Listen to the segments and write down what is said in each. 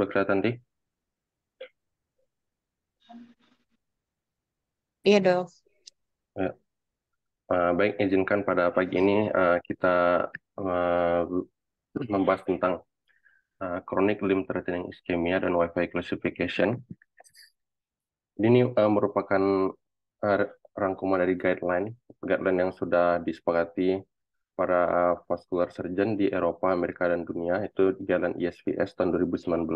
kelihatan di. Iya dong. Ya. Baik, izinkan pada pagi ini kita eh, membahas tentang chronic limb threatening ischemia dan Wi-Fi classification. Ini merupakan uh, rangkuman dari guideline yang sudah disepakati para vascular surgeon di Eropa, Amerika, dan dunia. Itu guideline ISVS tahun 2019.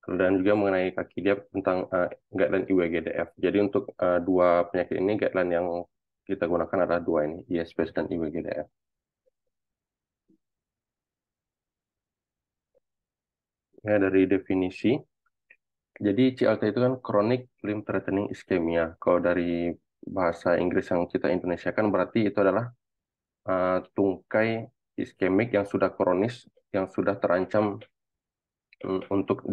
Dan juga mengenai kaki dia tentang guideline IWGDF. Jadi untuk dua penyakit ini guideline yang kita gunakan adalah dua ini, ISPS dan IWGDF. Ya, dari definisi, jadi CLT itu kan chronic limb threatening ischemia. Kalau dari bahasa Inggris yang kita Indonesia kan berarti itu adalah tungkai iskemik yang sudah kronis, yang sudah terancam untuk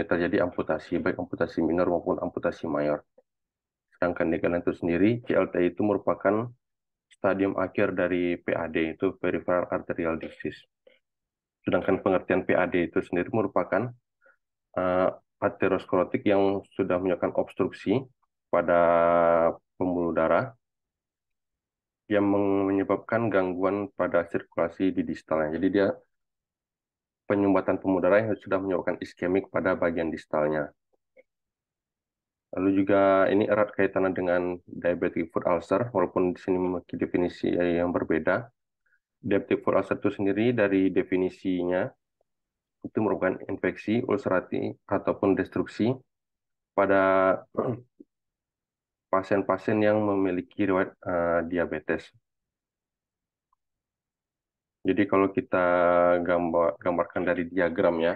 terjadi amputasi, baik amputasi minor maupun amputasi mayor. Sedangkan di kalian itu sendiri, CLT itu merupakan stadium akhir dari PAD, itu peripheral arterial disease. Sedangkan pengertian PAD itu sendiri merupakan uh, aterosklerotik yang sudah menyebabkan obstruksi pada pembuluh darah yang menyebabkan gangguan pada sirkulasi di distalnya. Jadi dia penyumbatan pembuluh darah yang sudah menyebabkan iskemik pada bagian distalnya. Lalu juga ini erat kaitannya dengan diabetic foot ulcer, walaupun di sini memiliki definisi yang berbeda. Diabetic foot ulcer itu sendiri dari definisinya itu merupakan infeksi, ulcerasi, ataupun destruksi pada pasien-pasien yang memiliki riwayat diabetes. Jadi kalau kita gambarkan dari diagram ya,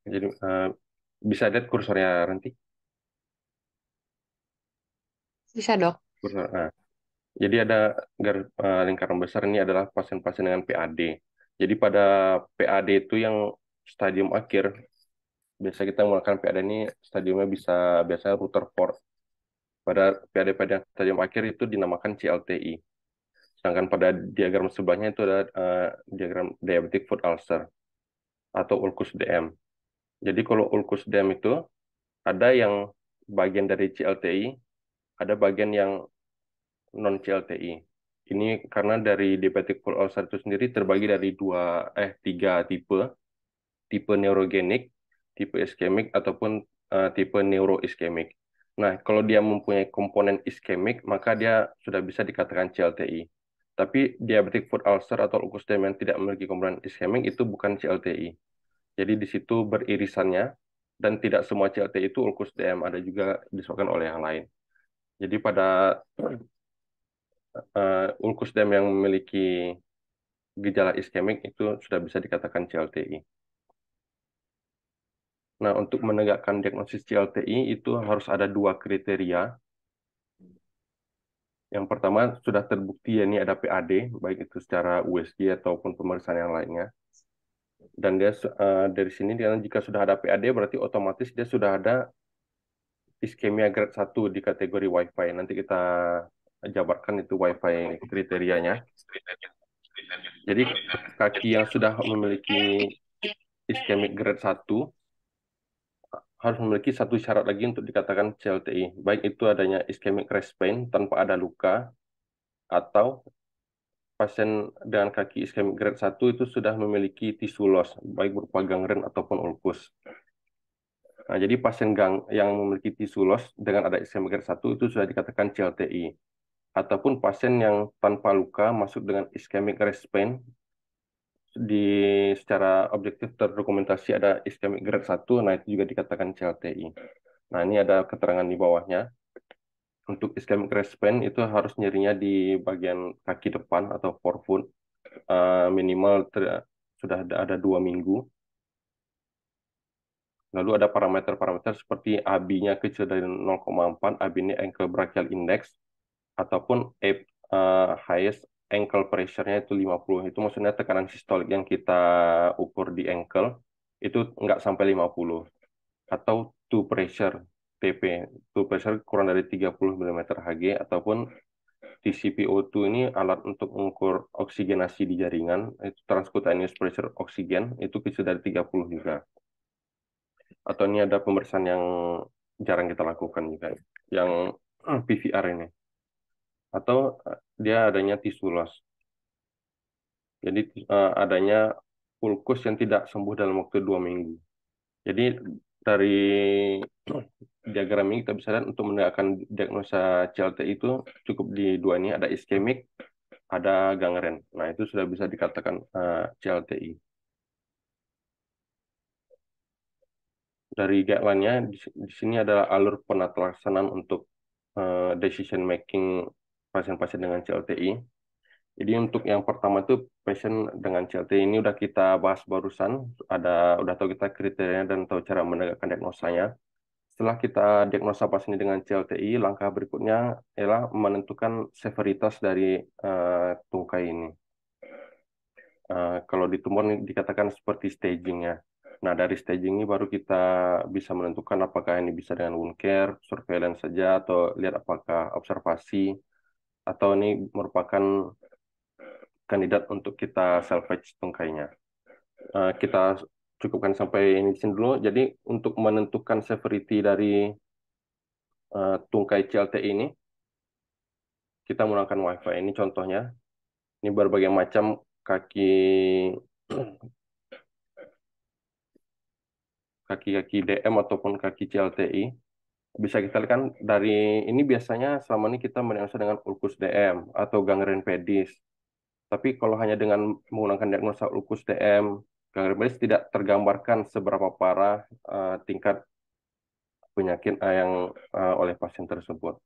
jadi bisa lihat kursornya nanti. Bisa dok. Kursor. Nah, jadi ada lingkaran besar ini adalah pasien-pasien dengan PAD. Jadi pada PAD itu yang stadium akhir, biasa kita menggunakan PAD ini stadiumnya biasanya Rutherford. Pada PAD-PAD yang stadium akhir itu dinamakan CLTI. Sedangkan pada diagram sebelahnya itu ada diagram diabetic foot ulcer atau ulkus DM. Jadi kalau ulkus DM itu ada yang bagian dari CLTI, ada bagian yang non CLTI. Ini karena dari diabetic foot ulcer itu sendiri terbagi dari tiga tipe, tipe neurogenik, tipe iskemik ataupun tipe neuroiskemik. Nah, kalau dia mempunyai komponen iskemik, maka dia sudah bisa dikatakan CLTI. Tapi diabetic foot ulcer atau ulkus DM yang tidak memiliki komponen iskemik itu bukan CLTI. Jadi di situ beririsannya dan tidak semua CLTI itu ulkus DM, ada juga disebabkan oleh yang lain. Jadi pada ulkus DM yang memiliki gejala iskemik itu sudah bisa dikatakan CLTI. Nah, untuk menegakkan diagnosis CLTI itu harus ada dua kriteria. Yang pertama sudah terbukti ya ini ada PAD, baik itu secara USG ataupun pemeriksaan yang lainnya. Dan dia dari sini jika sudah ada PAD berarti otomatis dia sudah ada iskemia grade 1 di kategori Wi-Fi. Nanti kita jabarkan itu Wi-Fi kriterianya. Jadi kaki yang sudah memiliki iskemik grade 1 harus memiliki satu syarat lagi untuk dikatakan CLTI. Baik itu adanya ischemic rest pain tanpa ada luka atau pasien dengan kaki ischemic grade 1 itu sudah memiliki tisu loss, baik berupa gangren ataupun ulkus. Nah, jadi pasien yang memiliki tisu loss dengan ada ischemic grade 1 itu sudah dikatakan CLTI. Ataupun pasien yang tanpa luka masuk dengan ischemic rest pain di secara objektif terdokumentasi ada ischemic grade 1, nah itu juga dikatakan CLTI. Nah, ini ada keterangan di bawahnya. Untuk ischemic rest pain itu harus nyerinya di bagian kaki depan atau forefoot, minimal sudah ada 2 minggu. Lalu ada parameter-parameter seperti AB-nya kecil dari 0,4, AB ini ankle brachial index, ataupun highest ankle pressure-nya itu 50. Itu maksudnya tekanan sistolik yang kita ukur di ankle itu nggak sampai 50. Atau toe pressure, TP. Toe pressure kurang dari 30 mm Hg, ataupun TCPO2 ini alat untuk mengukur oksigenasi di jaringan, itu transcutaneous pressure oksigen, itu bisa dari 30 juga. Atau ini ada pemeriksaan yang jarang kita lakukan juga, yang PVR ini. Atau dia adanya tisu loss. Jadi adanya ulkus yang tidak sembuh dalam waktu 2 minggu. Jadi dari diagram ini kita bisa lihat untuk menegakkan diagnosa CLT itu cukup di dua ini, ada iskemik, ada gangren. Nah, itu sudah bisa dikatakan CLTI. Dari guideline-nya di sini adalah alur penata untuk decision making pasien-pasien dengan CLTI. Jadi untuk yang pertama itu pasien dengan CLTI ini udah kita bahas barusan, udah tahu kita kriterianya dan tahu cara menegakkan diagnosanya. Setelah kita diagnosa pasien ini dengan CLTI, langkah berikutnya ialah menentukan severitas dari tungkai ini. Kalau di tumor ini dikatakan seperti stagingnya. Nah, dari staging ini baru kita bisa menentukan apakah ini bisa dengan wound care, surveillance saja, atau lihat apakah observasi, atau ini merupakan kandidat untuk kita salvage tungkainya. Kita cukupkan sampai ini di sini dulu. Jadi, untuk menentukan severity dari tungkai CLT ini, kita menggunakan WiFi. Ini contohnya. Ini berbagai macam kaki kaki-kaki DM ataupun kaki CLTI. Bisa kita lihat kan dari ini biasanya selama ini kita mendiagnosa dengan ulkus DM atau gangren pedis. Tapi kalau hanya dengan menggunakan diagnosa ulkus DM, gangren pedis tidak tergambarkan seberapa parah tingkat penyakit yang oleh pasien tersebut.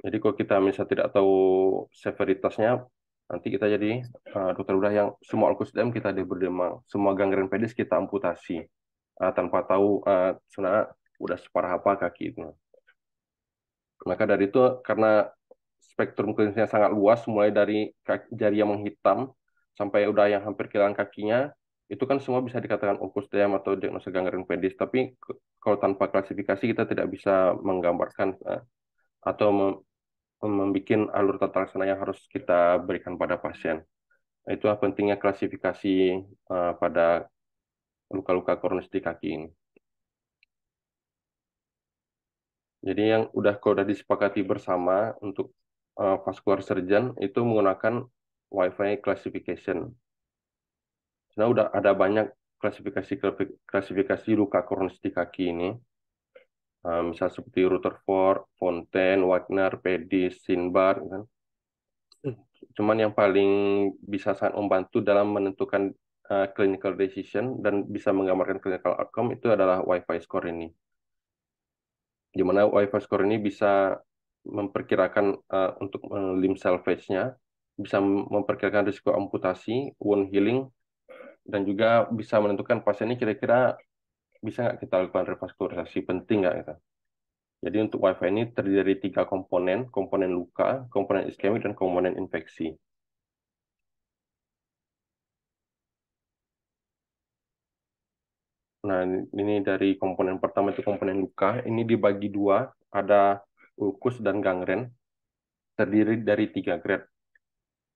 Jadi kalau kita misalnya tidak tahu severitasnya, nanti kita jadi dokter bedah yang semua ulkus DM kita diberi demam, semua gangren pedis kita amputasi tanpa tahu sebenarnya udah separah apa kaki itu. Maka dari itu, karena spektrum klinisnya sangat luas, mulai dari jari yang menghitam sampai udah yang hampir kehilangan kakinya, itu kan semua bisa dikatakan ulkus DM atau diagnosa gangren pedis. Tapi kalau tanpa klasifikasi kita tidak bisa menggambarkan atau membuat alur tata laksana yang harus kita berikan pada pasien. Itulah pentingnya klasifikasi pada luka-luka kronis di kaki ini. Jadi yang udah disepakati bersama untuk vascular surgeon itu menggunakan Wi-Fi classification. Nah, udah ada banyak klasifikasi klasifikasi luka kronis di kaki ini. Misal seperti Rutherford, Fontaine, Wagner, Pedis, Sinbar, kan. Cuman yang paling bisa sangat membantu dalam menentukan clinical decision dan bisa menggambarkan clinical outcome itu adalah Wi-Fi score ini. Di mana Wi-Fi score ini bisa memperkirakan untuk limb salvage-nya, bisa memperkirakan risiko amputasi, wound healing, dan juga bisa menentukan pasien ini kira-kira bisa nggak kita lakukan revaskularisasi, penting nggak gitu. Jadi untuk Wi-Fi ini terdiri dari 3 komponen, komponen luka, komponen iskemik, dan komponen infeksi. Nah, ini dari komponen pertama itu komponen luka. Ini dibagi dua, ada ulkus dan gangren. Terdiri dari 3 grade,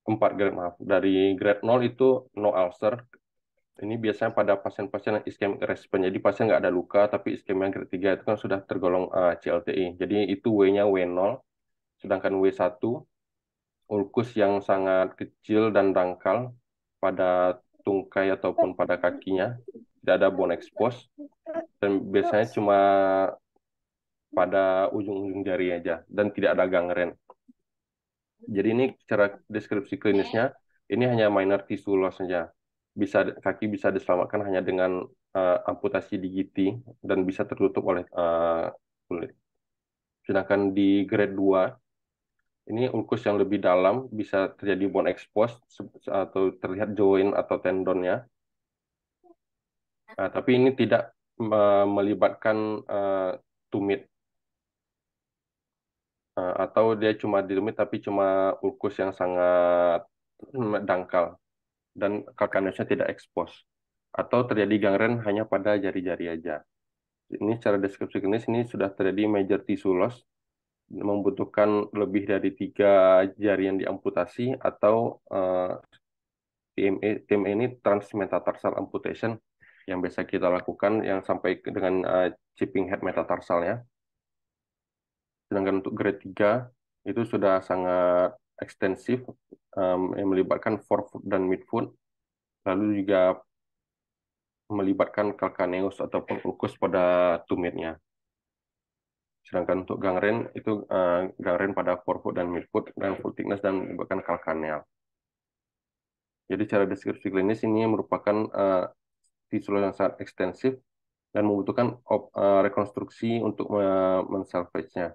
4 grade maaf. Dari grade 0 itu no ulcer. Ini biasanya pada pasien-pasien yang iskemik respon. Jadi pasien nggak ada luka, tapi iskemia grade 3 itu kan sudah tergolong CLTI. Jadi itu W-nya W0, sedangkan W1 ulkus yang sangat kecil dan dangkal pada tungkai ataupun pada kakinya, tidak ada bone expose, dan biasanya cuma pada ujung-ujung jari aja, dan tidak ada gangren. Jadi ini secara deskripsi klinisnya, ini hanya minor tissue loss saja. Kaki bisa diselamatkan hanya dengan amputasi digiti dan bisa tertutup oleh kulit. Sedangkan di grade 2, ini ulkus yang lebih dalam, bisa terjadi bone exposed atau terlihat joint atau tendonnya. Tapi ini tidak melibatkan tumit. Atau dia cuma di tumit tapi cuma ulkus yang sangat dangkal dan kalkanusnya tidak expose. Atau terjadi gangren hanya pada jari-jari aja. Ini secara deskripsi klinis ini sudah terjadi major tissue loss membutuhkan lebih dari 3 jari yang diamputasi atau TMA ini transmetatarsal amputation yang biasa kita lakukan yang sampai dengan chipping head metatarsalnya. Sedangkan untuk grade 3 itu sudah sangat ekstensif yang melibatkan forefoot dan midfoot, lalu juga melibatkan calcaneus ataupun ulkus pada tumitnya. Sedangkan untuk gangren itu gangren pada forefoot dan midfoot dan full thickness dan melibatkan calcaneal. Jadi cara deskripsi klinis ini merupakan visual yang sangat ekstensif dan membutuhkan rekonstruksi untuk mensalvage-nya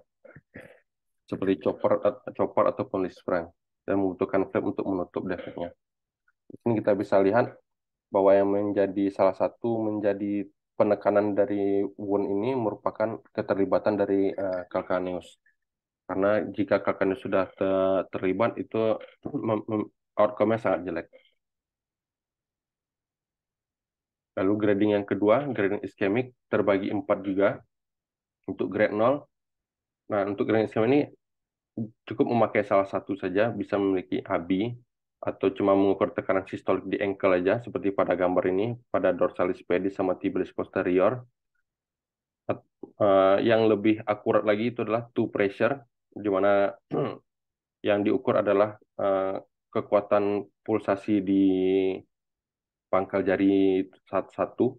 seperti chopper ataupun least frame dan membutuhkan flap untuk menutup defeknya. Di sini kita bisa lihat bahwa yang menjadi salah satu menjadi penekanan dari wound ini merupakan keterlibatan dari calcaneus. Karena jika calcaneus sudah terlibat itu outcome-nya sangat jelek. Lalu grading yang kedua, grading iskemik terbagi 4 juga untuk grade 0. Nah, untuk grading iskemik ini cukup memakai salah satu saja, bisa memiliki AB atau cuma mengukur tekanan sistolik di ankle aja seperti pada gambar ini, pada dorsalis pedis sama tibialis posterior. Yang lebih akurat lagi itu adalah two pressure, di mana yang diukur adalah kekuatan pulsasi di pangkal jari satu,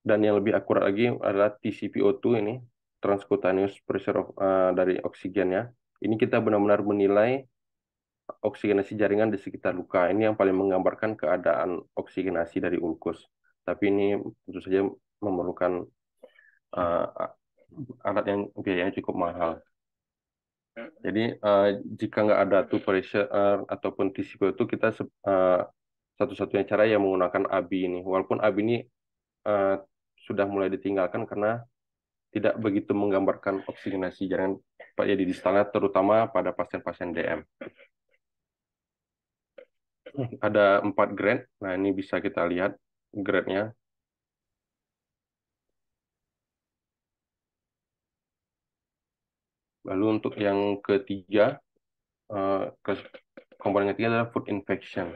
dan yang lebih akurat lagi adalah TCPO2 ini, transcutaneous pressure dari oksigennya. Ini kita benar-benar menilai oksigenasi jaringan di sekitar luka. Ini yang paling menggambarkan keadaan oksigenasi dari ulkus. Tapi ini tentu saja memerlukan uh, alat yang biayanya cukup mahal. Jadi jika nggak ada two pressure ataupun TCP itu kita satu-satunya cara yang menggunakan AB ini. Walaupun AB ini uh, sudah mulai ditinggalkan karena tidak begitu menggambarkan oksigenasi jaringan jadi distalnya terutama pada pasien-pasien DM. Ada 4 grade. Nah, ini bisa kita lihat grade-nya. Lalu untuk yang ketiga, komponen ketiga adalah food infection.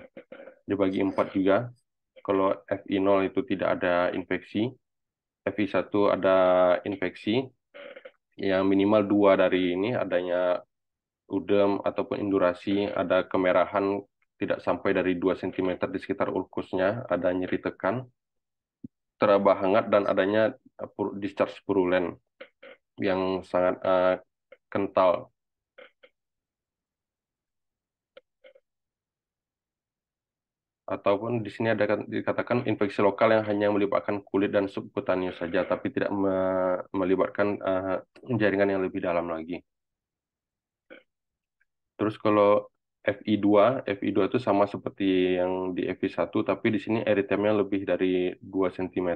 Dibagi 4 juga. Kalau FI0 itu tidak ada infeksi, FI1 ada infeksi, yang minimal 2 dari ini adanya udem ataupun indurasi, ada kemerahan tidak sampai dari 2 cm di sekitar ulkusnya, ada nyeri tekan, teraba hangat, dan adanya discharge purulen yang sangat kental. Ataupun di sini ada dikatakan infeksi lokal yang hanya melibatkan kulit dan subkutaneus saja, tapi tidak melibatkan jaringan yang lebih dalam lagi. Terus kalau FI2 itu sama seperti yang di FI1, tapi di sini eritemnya lebih dari 2 cm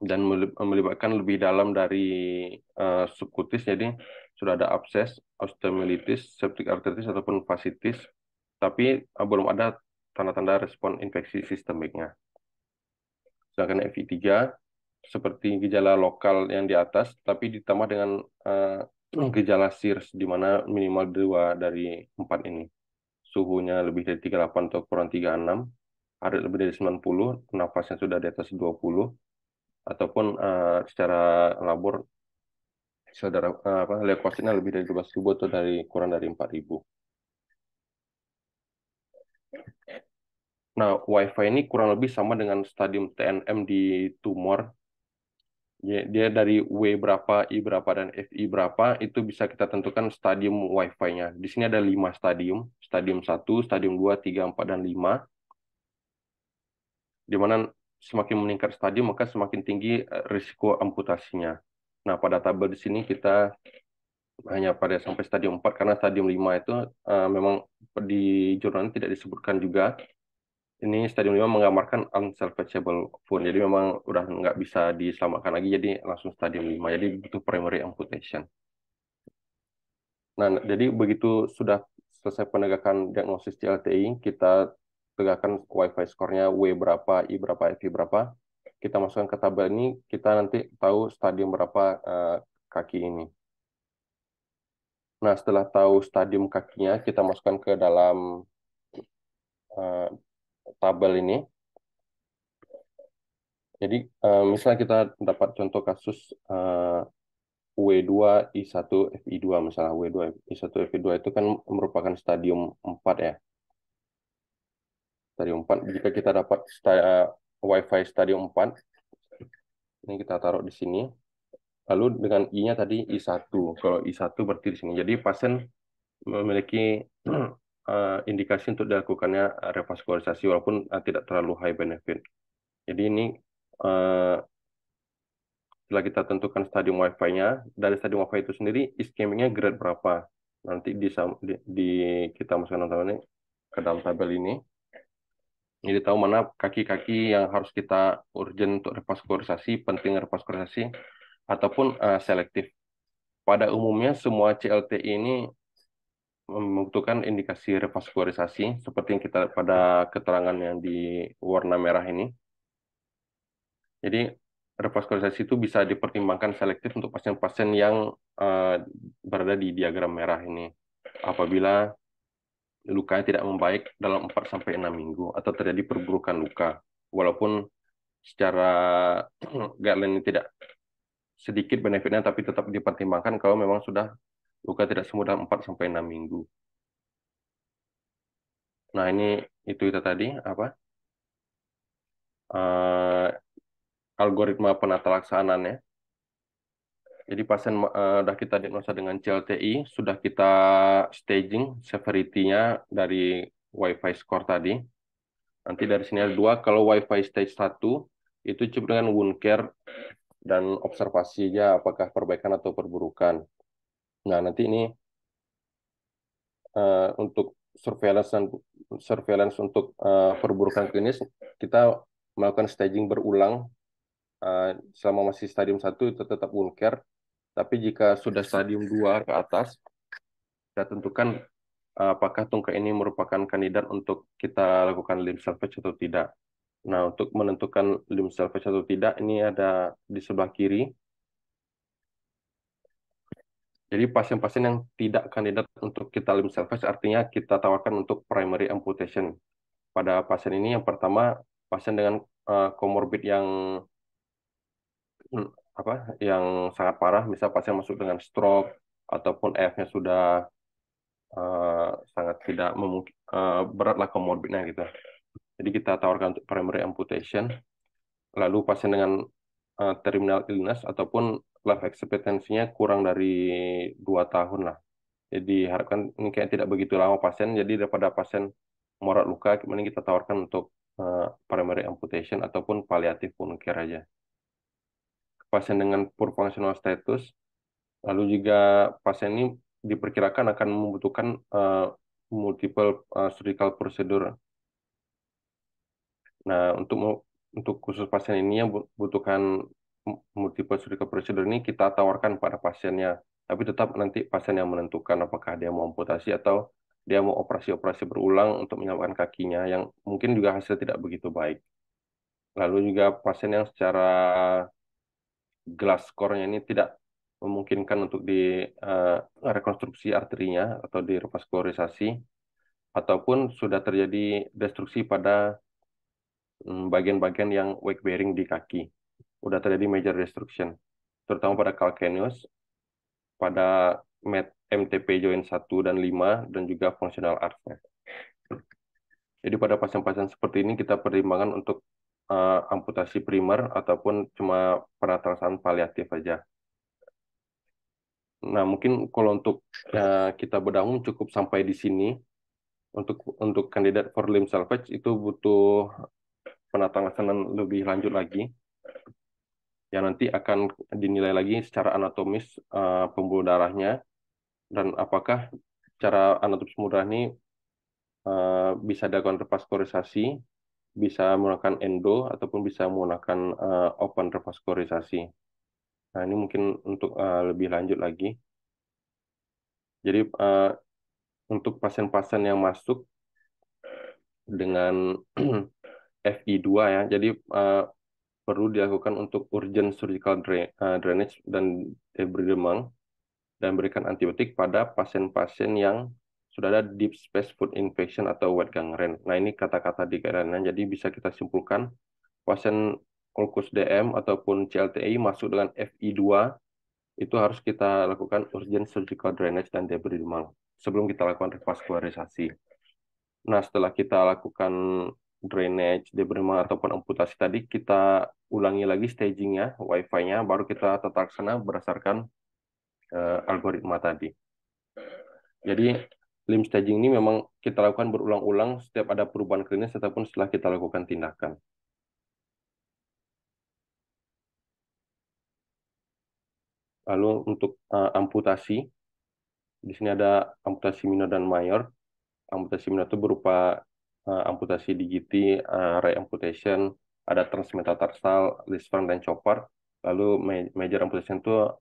dan melibatkan lebih dalam dari subkutis, jadi sudah ada abses, osteomyelitis, septic arteritis ataupun fasciitis, tapi belum ada tanda-tanda respon infeksi sistemiknya. Sedangkan FI3 seperti gejala lokal yang di atas, tapi ditambah dengan gejala SIRS, di mana minimal 2 dari 4 ini. Suhunya lebih dari 38 atau kurang 36, heart rate lebih dari 90, nafasnya sudah di atas 20, ataupun secara labor saudara leukositnya lebih dari 12.000 atau kurang dari 4.000. Nah, Wi-Fi ini kurang lebih sama dengan stadium TNM di tumor. Dia dari W berapa, I berapa, dan FI berapa, itu bisa kita tentukan stadium Wi-Fi-nya. Di sini ada 5 stadium. Stadium 1, stadium 2, 3, 4, dan 5. Di mana semakin meningkat stadium, maka semakin tinggi risiko amputasinya. Nah, pada tabel di sini kita hanya pada sampai stadium 4, karena stadium 5 itu memang di jurnal tidak disebutkan juga. Ini stadium 5 menggambarkan unsalvageable wound. Jadi memang udah nggak bisa diselamatkan lagi, jadi langsung stadium 5. Jadi butuh primary amputation. Nah, jadi begitu sudah selesai penegakan diagnosis CLTI, kita tegakkan Wi-Fi skornya W berapa, I berapa, FI berapa. Kita masukkan ke tabel ini, kita nanti tahu stadium berapa kaki ini. Nah, setelah tahu stadium kakinya, kita masukkan ke dalam eh, tabel ini. Jadi, misalnya kita dapat contoh kasus W2, I1, FI2 misalnya. W2, I1, FI2 itu kan merupakan stadium 4 ya. Stadium 4. Jika kita dapat Wi-Fi stadium 4, ini kita taruh di sini. Lalu dengan I-nya tadi I1. Kalau I1 berarti di sini. Jadi pasien memiliki indikasi untuk dilakukannya revaskularisasi walaupun tidak terlalu high benefit. Jadi ini eh, setelah kita tentukan stadium Wi-Fi-nya, dari stadium Wi-Fi itu sendiri iskemiknya grade berapa. Nanti kita masukkan ini ke dalam tabel ini. Jadi tahu mana kaki-kaki yang harus kita urgent untuk revaskularisasi, penting revaskularisasi, ataupun selektif. Pada umumnya semua CLTI ini membutuhkan indikasi revaskularisasi seperti yang kita pada keterangan yang di warna merah ini. Jadi revaskularisasi itu bisa dipertimbangkan selektif untuk pasien-pasien yang eh, berada di diagram merah ini. Apabila lukanya tidak membaik dalam 4 sampai 6 minggu atau terjadi perburukan luka. Walaupun secara guideline ini tidak sedikit benefitnya tapi tetap dipertimbangkan kalau memang sudah luka tidak sembuh dalam 4 sampai 6 minggu. Nah, ini itu tadi apa? eh, Algoritma penata laksanaannya. Jadi pasien sudah kita diagnosa dengan CLTI, sudah kita staging severity-nya dari Wi-Fi score tadi. Nanti dari sini ada dua, kalau Wi-Fi stage 1 itu cukup dengan wound care dan observasinya apakah perbaikan atau perburukan. Nah, nanti ini untuk surveillance untuk perburukan klinis, kita melakukan staging berulang. Selama masih stadium 1 itu tetap wound care, tapi jika sudah stadium 2 ke atas, kita tentukan apakah tungkai ini merupakan kandidat untuk kita lakukan limb salvage atau tidak. Nah, untuk menentukan limb salvage atau tidak, ini ada di sebelah kiri. Jadi pasien-pasien yang tidak kandidat untuk kita limb salvage artinya kita tawarkan untuk primary amputation. Pada pasien ini yang pertama, pasien dengan comorbid yang hmm, apa yang sangat parah, misal pasien masuk dengan stroke ataupun EF-nya sudah sangat tidak memungkin beratlah komorbidnya gitu. Jadi kita tawarkan untuk primary amputation. Lalu pasien dengan terminal illness ataupun life expectancy-nya kurang dari 2 tahun lah. Jadi harapkan ini kayak tidak begitu lama pasien. Jadi daripada pasien morat luka, kemudian kita tawarkan untuk primary amputation ataupun palliative wound care aja. Pasien dengan poor functional status, lalu juga pasien ini diperkirakan akan membutuhkan multiple surgical procedure. Nah, untuk khusus pasien ini yang butuhkan multiple surgical procedure ini kita tawarkan pada pasiennya. Tapi tetap nanti pasien yang menentukan apakah dia mau amputasi atau dia mau operasi-operasi berulang untuk menyelamatkan kakinya yang mungkin juga hasil tidak begitu baik. Lalu juga pasien yang secara glass score-nya ini tidak memungkinkan untuk di rekonstruksi arterinya atau di revaskularisasi ataupun sudah terjadi destruksi pada bagian-bagian yang weight bearing di kaki. Udah terjadi major destruction, terutama pada calcaneus, pada MTP joint 1 dan 5, dan juga functional arts-nya. Jadi pada pasien-pasien seperti ini kita pertimbangkan untuk amputasi primer ataupun cuma penatasan paliatif aja. Nah, mungkin kalau untuk kita bedah umum cukup sampai di sini. Untuk kandidat for limb salvage itu butuh penataan laksanaan lebih lanjut lagi, yang nanti akan dinilai lagi secara anatomis pembuluh darahnya dan apakah cara anatomis pembuluh darah ini bisa dilakukan revaskularisasi, bisa menggunakan endo ataupun bisa menggunakan open revaskularisasi. Nah, ini mungkin untuk lebih lanjut lagi. Jadi untuk pasien-pasien yang masuk dengan FI2 ya, jadi perlu dilakukan untuk urgent surgical drainage dan debridement dan berikan antibiotik pada pasien-pasien yang sudah ada deep space food infection atau wet gangrene. Nah, ini kata-kata di guideline, jadi bisa kita simpulkan pasien ulkus DM ataupun CLTI masuk dengan FI2 itu harus kita lakukan urgent surgical drainage dan debris removal sebelum kita lakukan revaskularisasi. Nah, setelah kita lakukan drainage, debris removal ataupun amputasi tadi, kita ulangi lagi stagingnya, Wi-Fi-nya, baru kita tata laksana berdasarkan algoritma tadi. Jadi, limb staging ini memang kita lakukan berulang-ulang setiap ada perubahan klinis ataupun setelah kita lakukan tindakan. Lalu untuk amputasi, di sini ada amputasi minor dan mayor. Amputasi minor itu berupa amputasi digiti, ray amputation, ada transmetatarsal, Lisfranc dan chopper. Lalu major amputation itu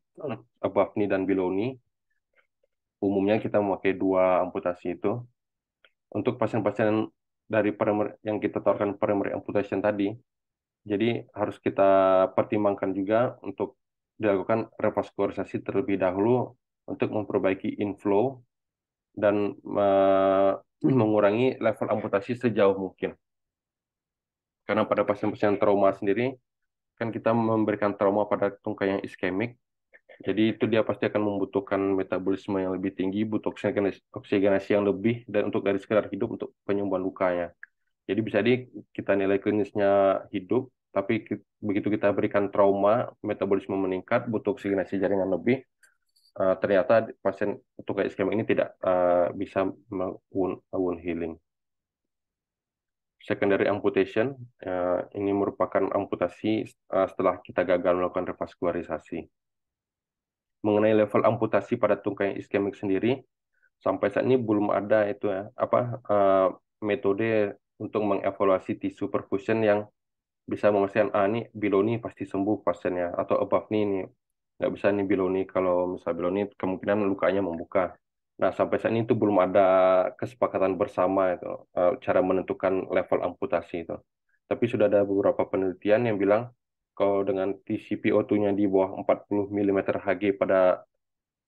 above knee dan below knee. Umumnya kita memakai dua amputasi itu. Untuk pasien-pasien dari yang kita tawarkan primary amputation tadi, jadi harus kita pertimbangkan juga untuk dilakukan revaskularisasi terlebih dahulu untuk memperbaiki inflow dan mengurangi level amputasi sejauh mungkin. Karena pada pasien-pasien trauma sendiri, kan kita memberikan trauma pada tungkai yang iskemik, jadi itu dia pasti akan membutuhkan metabolisme yang lebih tinggi, butuh oksigenasi yang lebih, dan untuk dari sekedar hidup untuk penyembuhan lukanya. Jadi bisa kita nilai klinisnya hidup, tapi begitu kita berikan trauma, metabolisme meningkat, butuh oksigenasi jaringan lebih, ternyata pasien tungkai iskemik ini tidak bisa wound healing. Secondary amputation, ini merupakan amputasi setelah kita gagal melakukan revaskularisasi. Mengenai level amputasi pada tungkai iskemik sendiri, sampai saat ini belum ada itu ya, metode untuk mengevaluasi tisu perfusion yang bisa memastikan ini below knee pasti sembuh pasiennya, atau above knee ini nggak bisa nih below knee, kalau misal below knee kemungkinan lukanya membuka. Nah, sampai saat ini itu belum ada kesepakatan bersama itu cara menentukan level amputasi itu. Tapi sudah ada beberapa penelitian yang bilang kalau dengan TCPO2-nya di bawah 40 mm Hg pada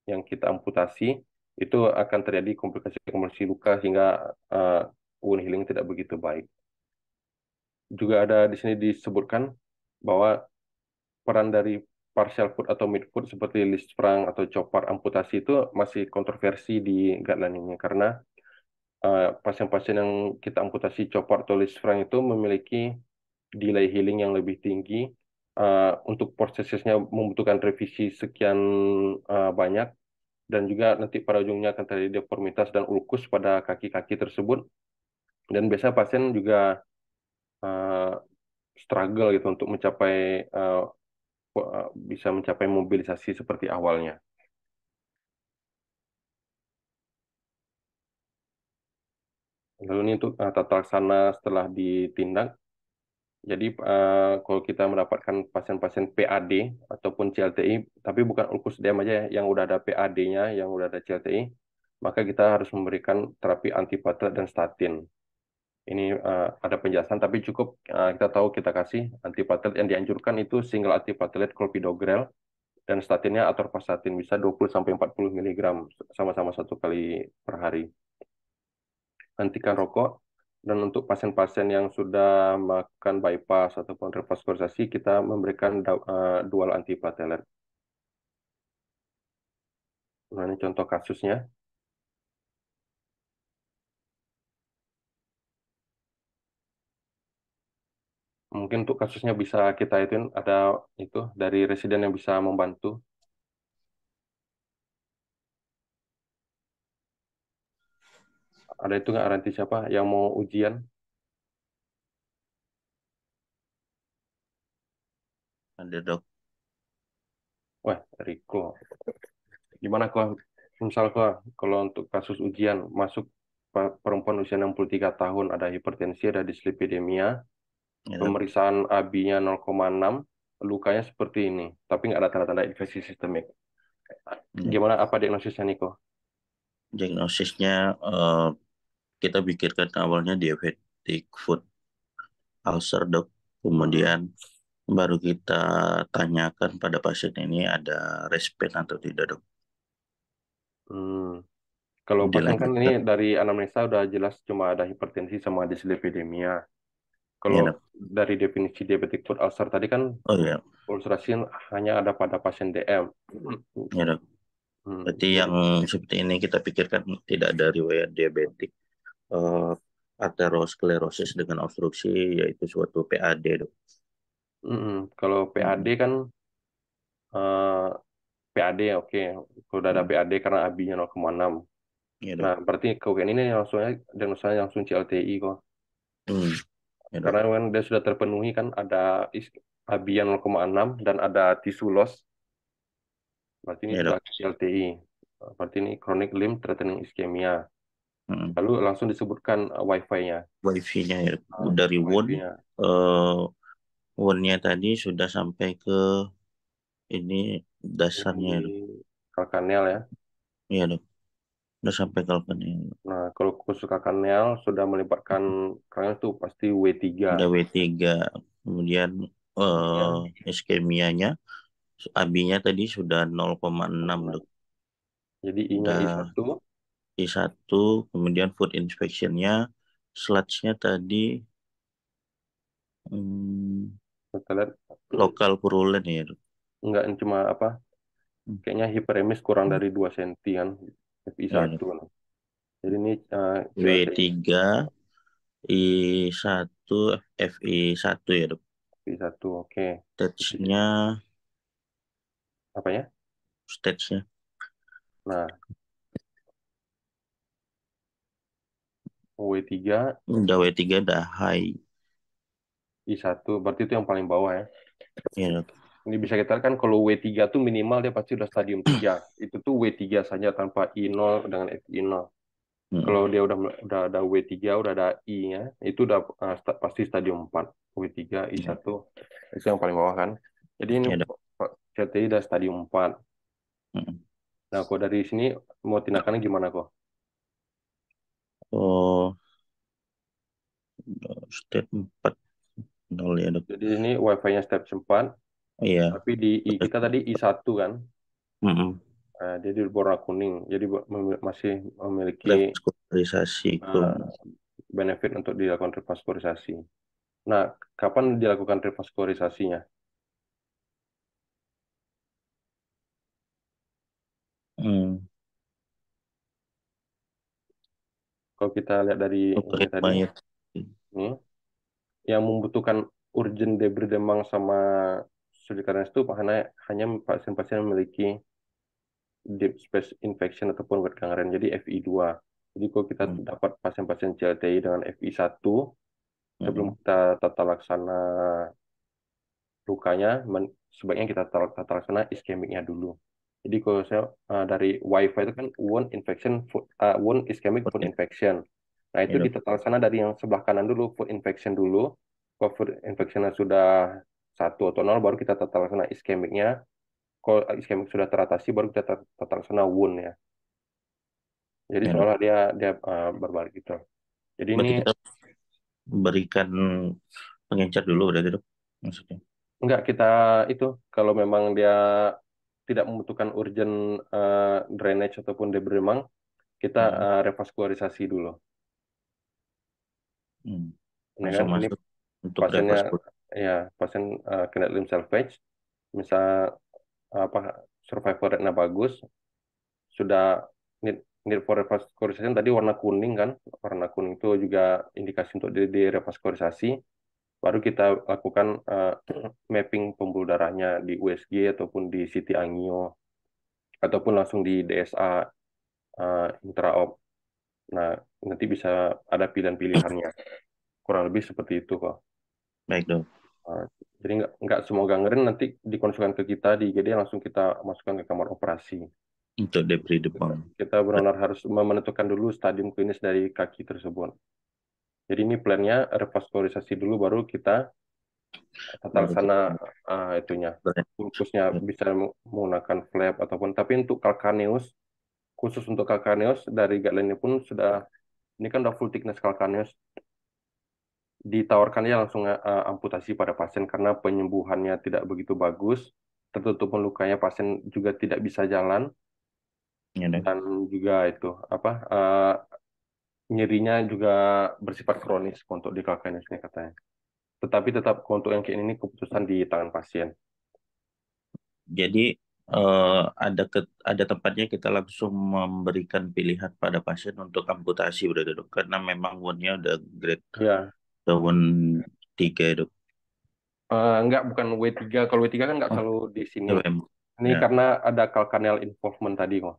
yang kita amputasi, itu akan terjadi komplikasi-komplikasi luka sehingga wound healing tidak begitu baik. Juga ada di sini disebutkan bahwa peran dari partial foot atau mid foot seperti Lisfranc atau chopper amputasi itu masih kontroversi di guideline ini karena pasien-pasien yang kita amputasi chopper atau Lisfranc itu memiliki delay healing yang lebih tinggi. Untuk prosesnya membutuhkan revisi sekian banyak, dan juga nanti pada ujungnya akan terjadi deformitas dan ulkus pada kaki-kaki tersebut. Dan biasa pasien juga uh, struggle gitu untuk mencapai bisa mencapai mobilisasi seperti awalnya. Lalu ini untuk tata laksana setelah ditindak. Jadi kalau kita mendapatkan pasien-pasien PAD ataupun CLTI, tapi bukan ulkus DM aja ya, yang udah ada PAD-nya, yang udah ada CLTI, maka kita harus memberikan terapi antiplatelet dan statin. Ini ada penjelasan, tapi cukup kita tahu kita kasih antiplatelet yang dianjurkan itu single antiplatelet clopidogrel, dan statinnya atorvastatin bisa 20-40 mg sama-sama satu kali per hari. Hentikan rokok, dan untuk pasien-pasien yang sudah makan bypass ataupun revaskularisasi, kita memberikan dual antiplatelet. Nah, ini contoh kasusnya. Mungkin untuk kasusnya bisa kita ituin, ada itu dari residen yang bisa membantu. Ada itu nggak, Ranti, siapa yang mau ujian? Ada dok. Wah, Riko. Gimana kok, misal kok kalau untuk kasus ujian masuk perempuan usia 63 tahun, ada hipertensi, ada dislipidemia, Ya, dok. pemeriksaan AB-nya 0,6, lukanya seperti ini, tapi nggak ada tanda-tanda infeksi sistemik. Ya. Gimana, apa diagnosisnya, Niko? Diagnosisnya kita pikirkan awalnya diabetic foot ulcer dok. Kemudian baru kita tanyakan pada pasien ini ada respen atau tidak dok. Hmm. Kalau pasien kan ini Dilanjutkan. dari anamnesa udah jelas cuma ada hipertensi sama dislipidemia. Kalau Ya dok. dari definisi diabetic foot ulcer tadi kan Oh ya, ulcerasi hanya ada pada pasien DM. ya dok. Berarti Jadi yang seperti ini kita pikirkan tidak ada riwayat diabetik, eh, aterosklerosis dengan obstruksi, yaitu suatu PAD dok. kalau PAD Mm, kan eh, PAD ya oke. Kalau udah ada mm, PAD karena AB-nya 0,6. ya Nah, dok. berarti kau ini langsungnya diagnosanya langsung CLTI kok. Hmm, ya dok. Karena kan dia sudah terpenuhi kan ada AB-nya 0,6 dan ada tisu loss. Berarti ini Ya sudah dok. CLTI. Berarti ini chronic limb threatening ischemia. Mm. Lalu langsung disebutkan Wi-Fi-nya. Wifi-nya ya dok. Dari wound, Wi-Fi-nya. eh wound-nya tadi sudah sampai ke ini Yang dasarnya di ya dok. kalkanel ya. Iya dok. Sudah sampai kalkannya. Nah, kalau khusus kalkanel sudah melibatkan karena itu pasti W3. Udah W3. Kemudian Iya. iskemianya, AB-nya tadi sudah 0,6 dok. Jadi I-nya Udah I1, I1, kemudian food inspection-nya, sludge-nya tadi hmm, kita lihat lokal purulent ya dok. enggak cuma apa, Hmm, kayaknya hiperemis kurang dari 2 senti kan, iya FI1. dok. Jadi ini CLTI W3, I1, FI1 ya dok. FI1, oke. Stage-nya, Apa ya? stage-nya Nah, W3, udah W3 udah high I1, berarti itu yang paling bawah ya. ya dok. Ini bisa kita lihat kan kalau W3 tuh minimal dia pasti udah stadium 3. Itu tuh W3 saja tanpa I0 dengan FI0. Hmm, Kalau dia udah ada W3, udah ada I-nya, itu udah pasti stadium 4. W3, ya, I1, itu yang paling bawah kan. Jadi ini ya dok. CLTI udah stadium 4. Hmm. Nah, kok dari sini mau tindakannya gimana kok? Oh, stage 4 nol ya dok. Jadi ini Wi-Fi-nya step 4, Iya. tapi di I kita tadi I1 kan. Mm-mm. Dia di warna kuning. Jadi masih memiliki Revascularisasi eh, benefit untuk dilakukan revaskulisasi. Nah, kapan dilakukan revaskulisasinya? hmm. Kalau kita lihat dari ini tadi, Mayat. ini yang membutuhkan urgent debris demam sama surgical itu hanya pasien-pasien yang memiliki deep space infection ataupun wet gangrene, jadi FI2. Jadi kalau kita Hmm. dapat pasien-pasien CLTI dengan FI1, sebelum Mm-mm. kita tata laksana lukanya, sebaiknya kita tata laksana iskemiknya dulu. Jadi kalau saya dari WIFI itu kan wound ischemic food Oke, infection. Nah itu ya dok. ditata laksana dari yang sebelah kanan dulu, food infection dulu. Kalau food infectionnya sudah 1 atau 0, baru kita tata laksana iskemiknya. Kalau iskemik sudah teratasi, baru kita tata laksana wound ya. Jadi Ya dok. seolah dia dia berbalik gitu. Jadi ini Berarti kita berikan pengencer dulu berarti dok. Maksudnya. enggak kita itu kalau memang dia tidak membutuhkan urgent drainage ataupun debridement, kita Mm-mm. revaskularisasi dulu. Hmm. Ini kan Langsung ini masuk untuk pasiennya reverse. ya pasien kena limb salvage, misal apa survivor rate bagus, sudah need, need for revascularization tadi warna kuning kan, warna kuning itu juga indikasi untuk di revascularisasi. Baru kita lakukan mapping pembuluh darahnya di USG ataupun di CT angio ataupun langsung di DSA intraop. Nah, nanti bisa ada pilihan-pilihannya. Kurang lebih seperti itu kok. Baik dok. Uh, jadi nggak semua gangren nanti dikonsulkan ke kita di IGD langsung kita masukkan ke kamar operasi. Untuk debris Kita, Depang. kita benar-benar harus menentukan dulu stadium klinis dari kaki tersebut. Jadi ini plannya revaskularisasi dulu baru kita tata Baru laksana kita itunya. Khususnya bisa menggunakan flap ataupun tapi untuk calcaneus khusus untuk calcaneus dari guideline pun sudah ini kan udah full thickness calcaneus ditawarkannya langsung amputasi pada pasien karena penyembuhannya tidak begitu bagus, tertutup lukanya pasien juga tidak bisa jalan. Ya, Dok. dan juga itu apa nyerinya juga bersifat kronis untuk di kalkanus ini katanya. Tetapi tetap untuk yang kayak ini keputusan di tangan pasien. Jadi ada tempatnya kita langsung memberikan pilihan pada pasien untuk amputasi berarti Dok. Karena memang woundnya udah grade Ya, wound 3 ya, Dok. enggak bukan W3. Kalau W3 kan nggak Oh, selalu di sini. WM. Ini Ya. karena ada calcaneal involvement tadi kok.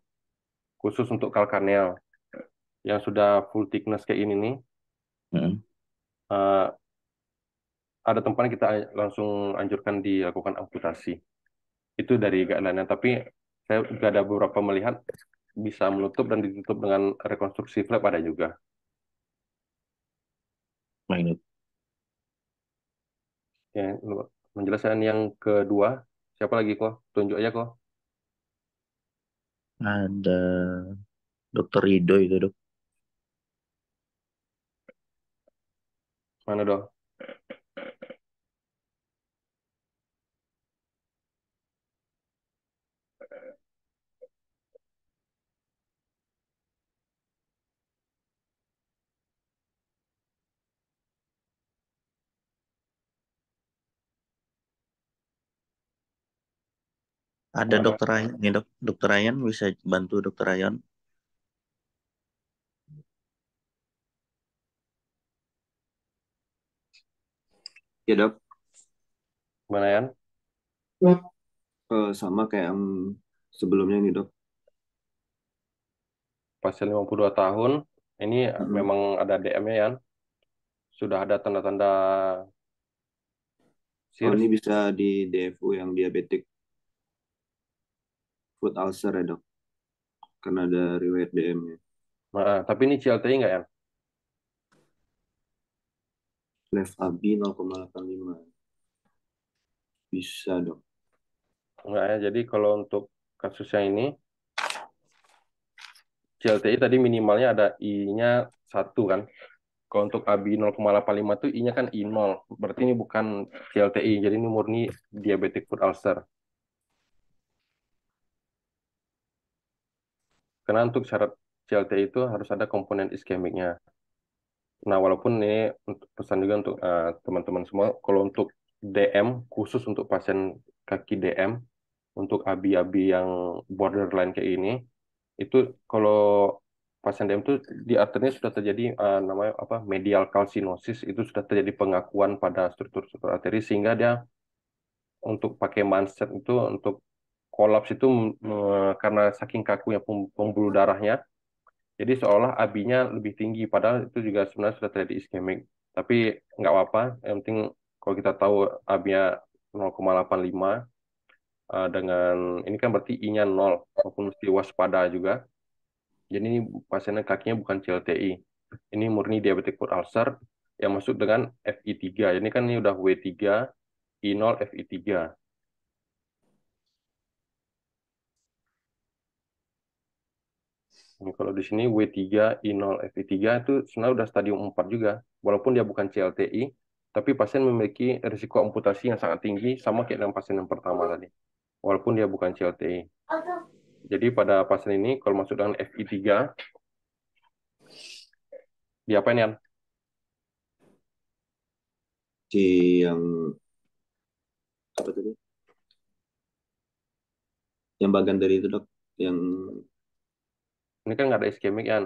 Khusus untuk calcaneal yang sudah full thickness kayak ini nih, Mm. eh, ada tempat yang kita langsung anjurkan dilakukan amputasi. Itu dari guideline. Tapi saya juga ada beberapa melihat bisa menutup dan ditutup dengan rekonstruksi flap ada juga. Baik, Dok. Ya, menjelaskan yang kedua, siapa lagi kok? Tunjuk aja kok. Ada Dokter Rido itu, Dok. Mana dong? Ada Mana? Dokter Ryan nih, Dok. Dokter Ryan bisa bantu Dokter Ryan. Ya dok. Mana ya? Sama kayak yang sebelumnya nih dok. Pasien 52 tahun. Ini Mm-mm. memang ada DM-nya ya. Sudah ada tanda-tanda Oh ini SIRS. bisa di DFU yang diabetic foot ulcer ya dok. Karena ada riwayat DM-nya. Nah, tapi ini CLTI nggak ya? Left AB 0,85. Bisa dok. Nggak ya. Jadi kalau untuk kasus yang ini, CLTI tadi minimalnya ada I-nya 1 kan. Kalau untuk AB 0,85 tuh I-nya kan I0. Berarti ini bukan CLTI. Jadi ini murni diabetic foot ulcer. Karena untuk syarat CLTI itu harus ada komponen iskemiknya. Nah, walaupun ini untuk pesan juga untuk teman-teman semua, kalau untuk DM, khusus untuk pasien kaki DM, untuk abi-abi yang borderline kayak ini, itu kalau pasien DM itu di arternya sudah terjadi namanya apa medial calcinosis, itu sudah terjadi pengakuan pada struktur-struktur arteri sehingga dia untuk pakai manset itu untuk kolaps itu karena saking kakunya pembuluh darahnya, jadi seolah AB-nya lebih tinggi, padahal itu juga sebenarnya sudah terjadi iskemik. Tapi nggak apa-apa, yang penting kalau kita tahu AB-nya 0,85 dengan ini kan berarti I-nya 0, walaupun mesti waspada juga. Jadi ini pasiennya kakinya bukan CLTI. Ini murni diabetic foot ulcer yang masuk dengan FI3. Ini kan ini udah W3, I0, FI3. Ini kalau di sini W3, I0, FI3 itu sebenarnya udah stadium 4 juga. Walaupun dia bukan CLTI, tapi pasien memiliki risiko amputasi yang sangat tinggi sama kayak dengan pasien yang pertama tadi. Walaupun dia bukan CLTI. Jadi pada pasien ini kalau masuk dengan FI3, diapain ya? Si yang apa tadi? Yang bagian dari itu dok. Yang Ini kan nggak ada iskemik ya.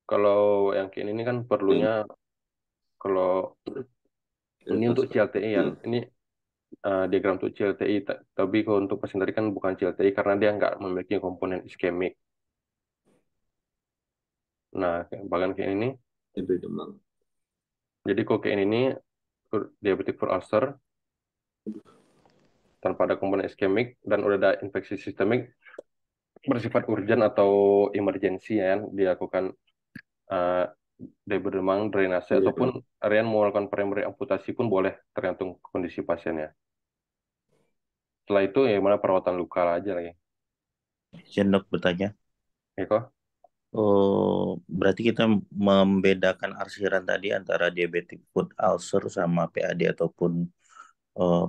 Kalau yang kayak ini kan yang perlunya, kalau ini untuk vaskul. CLTI ya. Iya. Ini diagram untuk CLTI. Tapi kalau untuk pasien tadi kan bukan CLTI karena dia nggak memiliki komponen iskemik. Nah, bagian kayak ini. Itu demam. Jadi kalau kayak ini diabetic foot ulcer tanpa ada komponen iskemik dan udah ada infeksi sistemik bersifat urgent atau emergensi ya dilakukan uh, demam drainase Iya ataupun dok. Rian mau melakukan primary amputasi pun boleh tergantung kondisi pasiennya. Setelah itu ya mana perawatan luka aja lagi. Izin, Dok, bertanya. Ya kok? Oh, berarti kita membedakan arsiran tadi antara diabetic foot ulcer sama PAD ataupun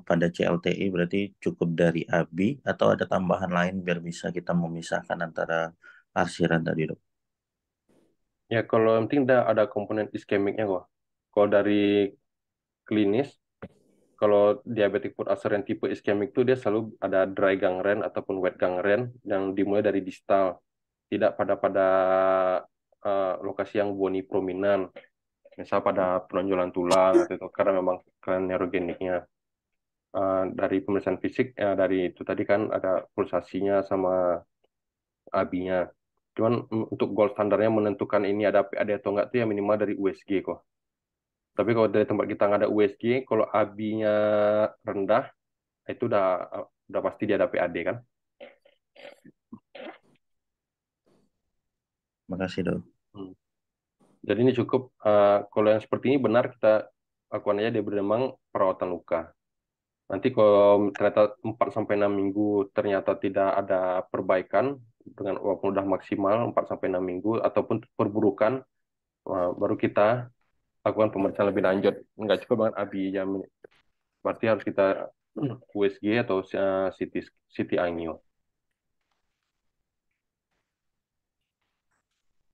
pada CLTI berarti cukup dari ABI atau ada tambahan lain biar bisa kita memisahkan antara arsiran tadi dok. Ya kalau yang penting ada komponen iskemiknya kok. Kalau dari klinis, kalau diabetic foot ulcer yang tipe iskemik itu dia selalu ada dry gangren ataupun wet gangren yang dimulai dari distal, tidak pada lokasi yang boni prominan, misal pada penonjolan tulang atau itu karena memang karena neurogeniknya. Dari pemeriksaan fisik ya dari itu tadi kan ada pulsasinya sama AB-nya. Cuman untuk gold standarnya menentukan ini ada PAD atau enggak tuh ya minimal dari USG kok. Tapi kalau dari tempat kita nggak ada USG, kalau AB-nya rendah, itu udah pasti dia ada PAD kan. Makasih dok. Hmm. Jadi ini cukup, kalau yang seperti ini benar kita lakukan aja dia memang perawatan luka. Nanti kalau ternyata 4 sampai 6 minggu ternyata tidak ada perbaikan dengan walaupun udah maksimal 4 sampai 6 minggu ataupun perburukan, baru kita lakukan pemeriksaan lebih lanjut. Nggak cukup dengan ABI jam, berarti harus kita USG atau CT angio.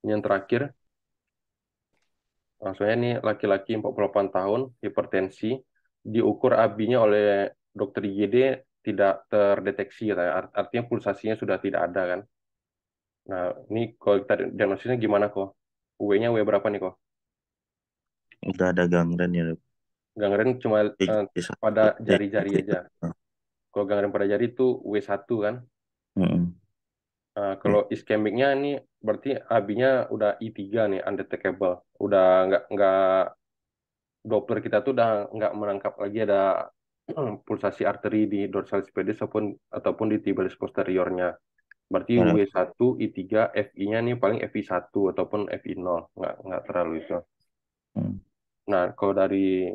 Ini yang terakhir, maksudnya ini laki-laki 48 tahun, hipertensi, diukur AB-nya oleh dokter IGD tidak terdeteksi, katanya. Artinya pulsasinya sudah tidak ada kan. Nah, ini kalau kita diagnosisnya gimana kok? W-nya W berapa nih kok? Udah ada gangren ya dok. Gangren cuma pada jari-jari Jadi, aja. Kalau gangren pada jari itu W1 kan. Kalau Ya. iskemiknya ini berarti AB-nya udah I3 nih, undetectable. Udah nggak Doppler kita tuh udah nggak menangkap lagi ada pulsasi arteri di dorsalis pedis ataupun di tibialis posteriornya. Berarti Ya. W1, I3, FI-nya nih paling FI1 ataupun FI0. Nggak terlalu itu. Hmm. Nah, kalau dari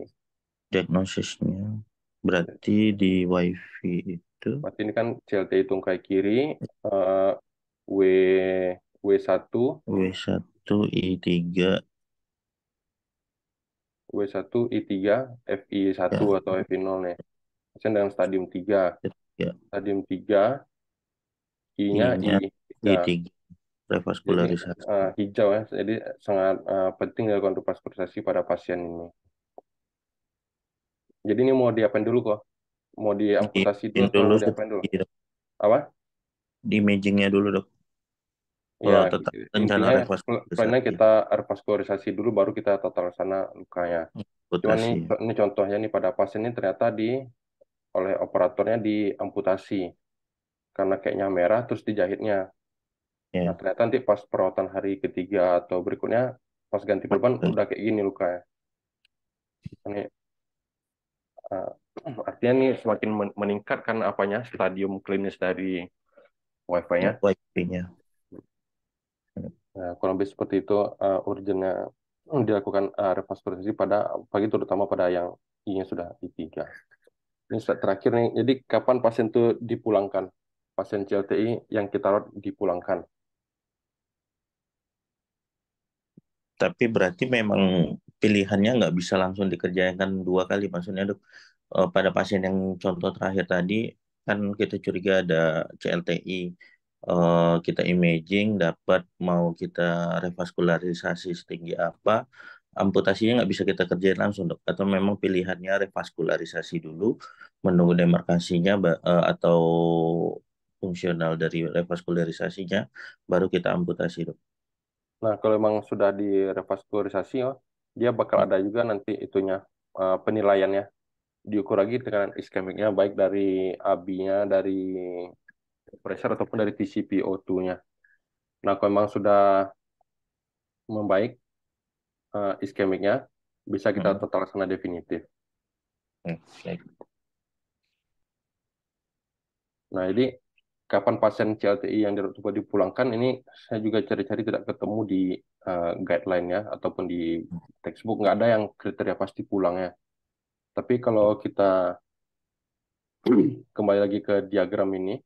Diagnosisnya berarti di wifi itu berarti ini kan CLTI tungkai kiri, eh, W W1, W1 I3 W1, I3, FI1 ya, atau FI0 nih. Pasien dengan stadium 3. ya Stadium 3, I-nya I-nya I3. I3 Jadi revaskularisasi. hijau ya, jadi sangat penting dilakukan revaskularisasi pada pasien ini. Jadi ini mau diapain dulu kok? Mau Di diamputasi dulu atau dulu mau diapain dulu? dok. Apa? Di imagingnya dulu dok. Ya, Tetap rencana intinya plannya revaskularisasi kita revaskularisasi dulu baru kita tata laksana lukanya. Cuman amputasi. ini contohnya nih pada pasien ini ternyata oleh operatornya diamputasi karena kayaknya merah terus dijahitnya. Nah, Ya. ternyata nanti pas perawatan hari ketiga atau berikutnya pas ganti perban udah kayak gini lukanya. Ini eh, artinya nih semakin meningkat kan apanya stadium klinis dari wifi-nya. Wifi-nya. Nah, kurang lebih seperti itu, urgennya dilakukan revaskularisasi pada pagi terutama pada yang I-nya sudah I3. Ini slide terakhir nih. Jadi kapan pasien itu dipulangkan? Pasien CLTI yang kita rawat dipulangkan. Tapi berarti memang pilihannya nggak bisa langsung dikerjakan dua kali. Maksudnya dok, pada pasien yang contoh terakhir tadi kan kita curiga ada CLTI, kita imaging dapat mau kita revaskularisasi setinggi apa, amputasinya nggak bisa kita kerjain langsung dok. Atau memang pilihannya revaskularisasi dulu, menunggu demarkasinya atau fungsional dari revaskularisasinya, baru kita amputasi dok. Nah, kalau memang sudah direvaskularisasi, oh, dia bakal ada juga nanti itunya penilaiannya. Diukur lagi dengan iskemiknya baik dari AB-nya, dari pressure ataupun dari TCPO2-nya. Nah, kalau memang sudah membaik iskemiknya, bisa kita Hmm. tata laksana definitif. Baik. Nah, jadi kapan pasien CLTI yang coba dipulangkan ini saya juga cari-cari tidak ketemu di guideline-nya ataupun di textbook nggak ada yang kriteria pasti pulangnya. Tapi kalau kita kembali lagi ke diagram ini,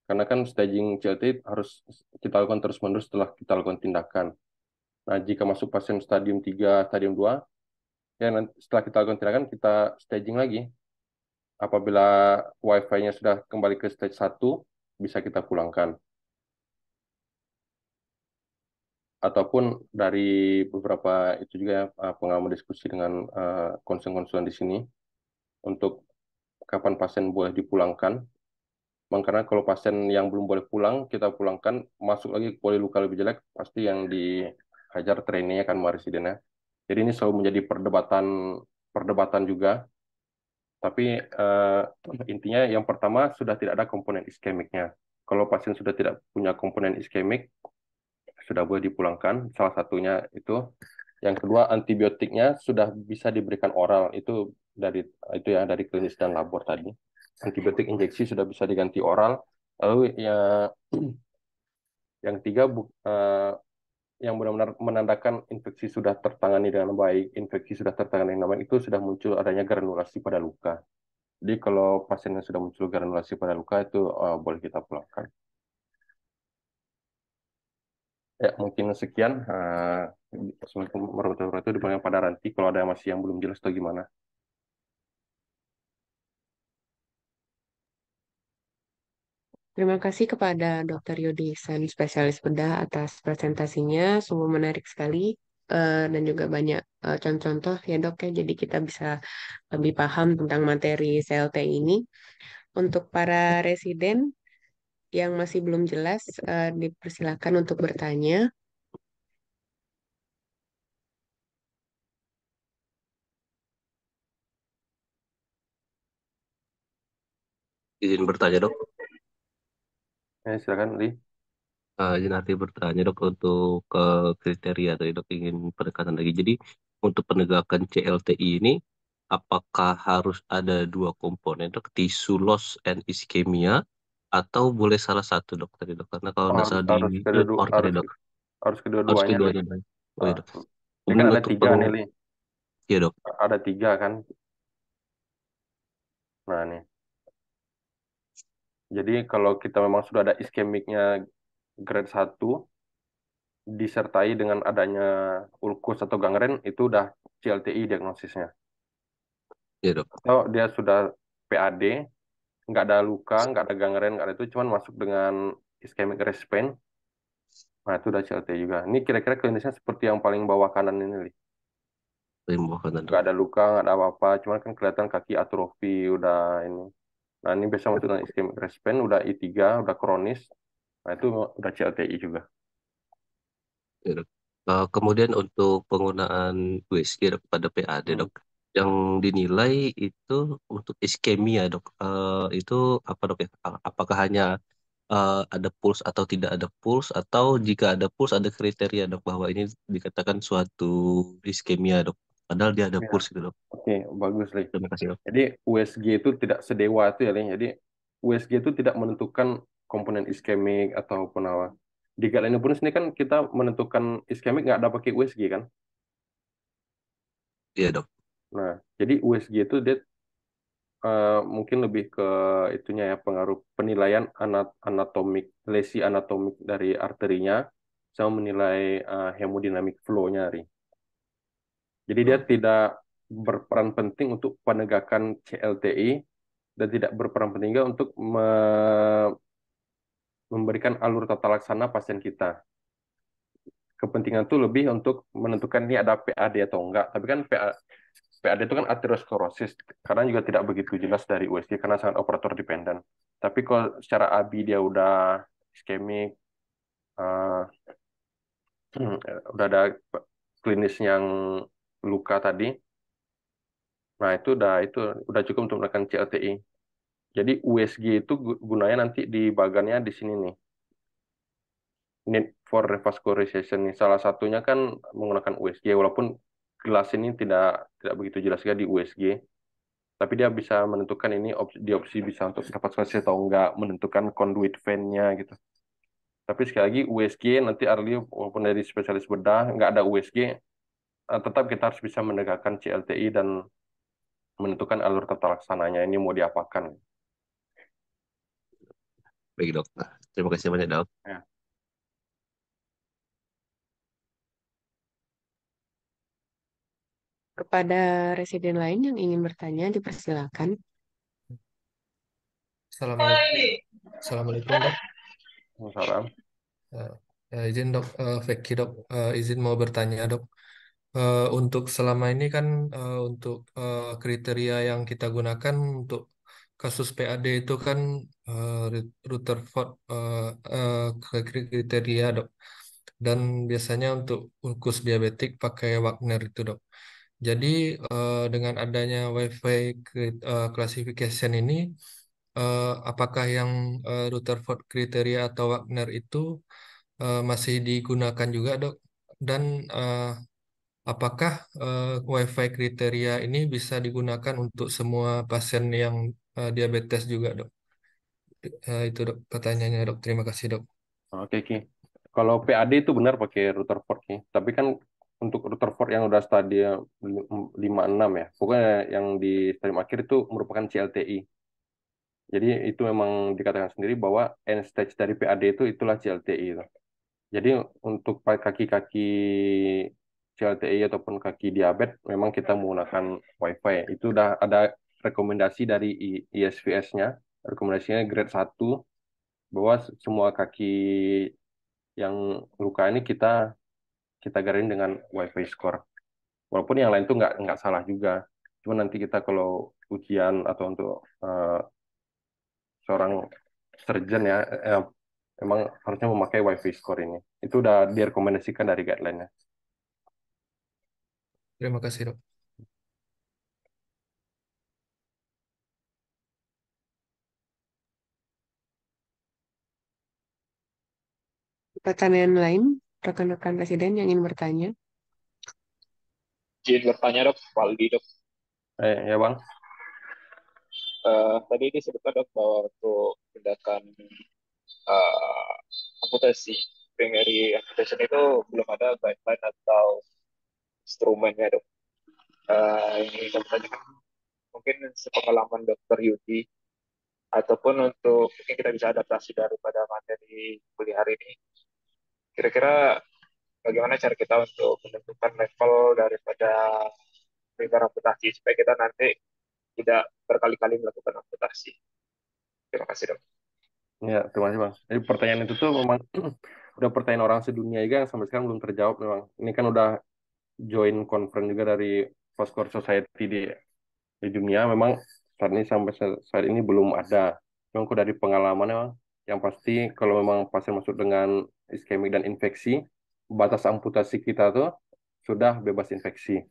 karena kan staging CLTI harus kita lakukan terus-menerus setelah kita lakukan tindakan. Nah, jika masuk pasien stadium 3, stadium 2, ya nanti setelah kita lakukan tindakan kita staging lagi. Apabila Wi-Fi-nya sudah kembali ke stage 1, bisa kita pulangkan. ataupun dari beberapa itu juga ya, pengalaman diskusi dengan konselor-konselor di sini untuk kapan pasien boleh dipulangkan. Karena kalau pasien yang belum boleh pulang, kita pulangkan, masuk lagi boleh luka lebih jelek, pasti yang dihajar trainee kan residennya. Jadi ini selalu menjadi perdebatan perdebatan juga. Tapi intinya yang pertama sudah tidak ada komponen iskemiknya. Kalau pasien sudah tidak punya komponen iskemik, sudah boleh dipulangkan. Salah satunya itu. Yang kedua, antibiotiknya sudah bisa diberikan oral. Dari klinis dan labor tadi. Antibiotik injeksi sudah bisa diganti oral. Lalu yang tiga, yang benar-benar menandakan infeksi sudah tertangani dengan baik, infeksi sudah tertangani dengan baik, itu sudah muncul adanya granulasi pada luka. Jadi kalau pasien yang sudah muncul granulasi pada luka itu boleh kita pulangkan. Ya, mungkin sekian. Assalamualaikum warahmatullahi wabarakatuh. Dipanggil pada Ranti kalau ada masih yang belum jelas atau gimana. Terima kasih kepada Dr. Yudhisan, spesialis bedah atas presentasinya. Sungguh menarik sekali dan juga banyak contoh-contoh ya dok ya. Jadi kita bisa lebih paham tentang materi CLT ini. Untuk para residen yang masih belum jelas, dipersilakan untuk bertanya. Izin bertanya dok, Silakan, Li. izin arti bertanya dok untuk kriteria tadi dok ingin pendekatan lagi. Jadi untuk penegakan CLTI ini, apakah harus ada dua komponen dok, tisu loss and iskemia, atau boleh salah satu dok tadi dok? Karena kalau nggak Harus salah di harus kedua report tadi harus dok, harus harus kedua-duanya, Li. keduanya dok. Oh iya Ah, dok. ini kan Kemudian ada untuk tiga nih, Li. ya dok, Ada tiga kan. Nah, nih. Jadi kalau kita memang sudah ada iskemiknya grade 1 disertai dengan adanya ulkus atau gangren, itu udah CLTI diagnosisnya. ya dok, Atau dia sudah PAD, nggak ada luka, nggak ada gangren, nggak ada itu, cuman masuk dengan ischemic response, nah itu udah CLTI juga. Ini kira-kira klinisnya seperti yang paling bawah kanan ini, Li. penyembuhan Nggak dok. ada luka, nggak ada apa-apa, cuman kan kelihatan kaki atrofi, udah ini. Nah, ini biasa masuk dengan ischemic response, udah I3, udah kronis, nah itu udah CLTI juga. Ya, dok. Kemudian untuk penggunaan USG dok, pada PAD Hmm. dok, yang dinilai itu untuk iskemia dok, itu apa dok ya? Apakah hanya ada puls atau tidak ada puls, atau jika ada puls ada kriteria dok bahwa ini dikatakan suatu iskemia dok, padahal dia ada Ya, puls gitu dok. oke, bagus, Li. Terima kasih dok. Jadi USG itu tidak sedewa itu ya, Li. Jadi USG itu tidak menentukan komponen iskemik ataupun apa. Di guideline pun sini kan kita menentukan iskemik nggak ada pakai USG kan. Iya dok. Nah, jadi USG itu dia mungkin lebih ke itunya ya, pengaruh penilaian anatomik, lesi anatomik dari arterinya sama menilai hemodinamik flow-nya, Ri. Jadi dia tidak berperan penting untuk penegakan CLTI dan tidak berperan penting juga untuk memberikan alur tata laksana pasien kita. Kepentingan itu lebih untuk menentukan ini ada PAD atau enggak. Tapi kan PAD itu kan aterosklerosis, karena juga tidak begitu jelas dari USG karena sangat operator dependen. Tapi kalau secara ABI dia udah iskemik, eh, udah ada klinis yang luka tadi, nah itu udah cukup untuk menekan CLTI. Jadi USG itu gunanya nanti di bagannya di sini nih. Need for revascularization nih. Salah satunya kan menggunakan USG, walaupun gelas ini tidak tidak begitu jelas juga di USG, tapi dia bisa menentukan ini diopsi bisa untuk revascularisasi atau enggak, menentukan conduit vein-nya gitu. Tapi sekali lagi USG nanti Arli walaupun dari spesialis bedah nggak ada USG, tetap kita harus bisa menegakkan CLTI dan menentukan alur tata laksananya ini mau diapakan. Baik dok. Nah, terima kasih banyak dok. Ya. Kepada residen lain yang ingin bertanya, dipersilakan. Assalamualaikum. Assalamualaikum dok. Salam. Eh, Ya, izin dok, Vicky dok, izin mau bertanya dok. Untuk selama ini kan untuk kriteria yang kita gunakan untuk kasus PAD itu kan Rutherford kriteria dok. Dan biasanya untuk ulkus diabetik pakai Wagner itu dok. Jadi dengan adanya Wi-Fi classification ini, apakah yang Rutherford kriteria atau Wagner itu masih digunakan juga dok? Dan apakah Wi-Fi kriteria ini bisa digunakan untuk semua pasien yang diabetes juga dok? Itu dok pertanyaannya dok. Terima kasih dok. Oke, Ki. Kalau PAD itu benar pakai Rutherford, Ki. Tapi kan untuk Rutherford yang udah stadium 5-6 ya, pokoknya yang di stadium akhir itu merupakan CLTI. Jadi itu memang dikatakan sendiri bahwa end stage dari PAD itulah CLTI itu. Jadi untuk kaki-kaki CLTI ataupun kaki diabetes memang kita menggunakan Wi-Fi. Itu udah ada rekomendasi dari ISVS-nya, rekomendasinya grade 1 bahwa semua kaki yang luka ini kita kita garin dengan Wi-Fi score. Walaupun yang lain tuh nggak salah juga. Cuma nanti kita kalau ujian atau untuk seorang surgeon ya, emang harusnya memakai Wi-Fi score ini. Itu udah direkomendasikan dari guideline-nya. Terima kasih dok. Pertanyaan lain, rekan-rekan presiden yang ingin bertanya. Izin bertanya dok, Waldi dok. Ya bang, Tadi disebutkan dok bahwa untuk tindakan eh, amputasi, primary amputation itu belum ada guideline atau instrumennya dok. Yang ingin saya tanyakan mungkin sepengalaman dokter Yudi ataupun untuk mungkin kita bisa adaptasi daripada materi kuliah hari ini. Kira-kira bagaimana cara kita untuk menentukan level daripada primary amputasi supaya kita nanti tidak berkali-kali melakukan amputasi. Terima kasih dok. ya terima kasih bang. Jadi pertanyaan itu tuh memang udah pertanyaan orang sedunia juga yang sampai sekarang belum terjawab memang. Ini kan udah join conference juga dari Vascular Society di dunia. Memang saat ini sampai saat ini belum ada. Memang kalau dari pengalaman memang yang pasti kalau memang pasien masuk dengan iskemik dan infeksi, batas amputasi kita tuh sudah bebas infeksi.